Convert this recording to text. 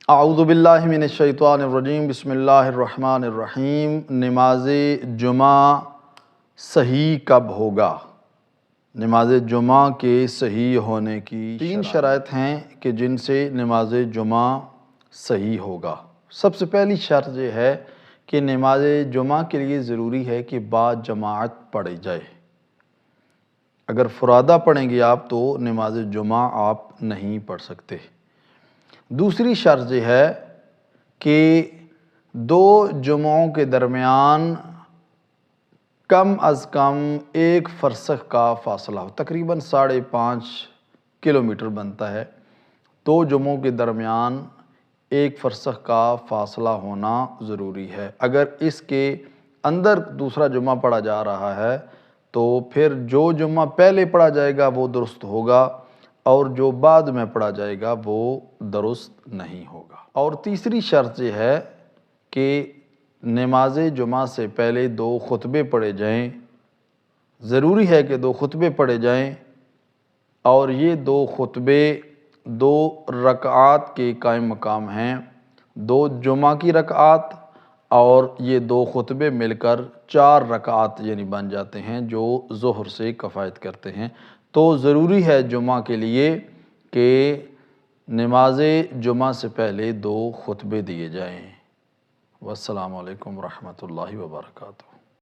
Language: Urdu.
اعوذ باللہ من الشیطان الرجیم، بسم اللہ الرحمن الرحیم۔ نماز جمعہ صحیح کب ہوگا؟ نماز جمعہ کے صحیح ہونے کی تین شرائط ہیں کہ جن سے نماز جمعہ صحیح ہوگا۔ سب سے پہلی شرط یہ ہے کہ نماز جمعہ کے لیے ضروری ہے کہ با جماعت پڑھی جائے۔ اگر فرادہ پڑھیں گے آپ تو نماز جمعہ آپ نہیں پڑھ سکتے۔ دوسری شرط یہ ہے کہ دو جمعوں کے درمیان کم از کم 1 فرسخ کا فاصلہ ہو، تقریباً 5.5 کلومیٹر بنتا ہے۔ دو جمعوں کے درمیان 1 فرسخ کا فاصلہ ہونا ضروری ہے۔ اگر اس کے اندر دوسرا جمعہ پڑھا جا رہا ہے تو پھر جو جمعہ پہلے پڑھا جائے گا وہ درست ہوگا اور جو بعد میں پڑھا جائے گا وہ درست نہیں ہوگا۔ اور تیسری شرط یہ ہے کہ نماز جمعہ سے پہلے 2 خطبے پڑھے جائیں۔ ضروری ہے کہ 2 خطبے پڑھے جائیں اور یہ 2 خطبے 2 رکعات کے قائم مقام ہیں، 2 جمعہ کی رکعات اور یہ 2 خطبے مل کر 4 رکعات یعنی بن جاتے ہیں جو ظہر سے کفایت کرتے ہیں۔ تو ضروری ہے جمعہ کے لیے کہ نماز جمعہ سے پہلے 2 خطبے دیے جائیں۔ والسلام علیکم ورحمۃ اللہ وبرکاتہ۔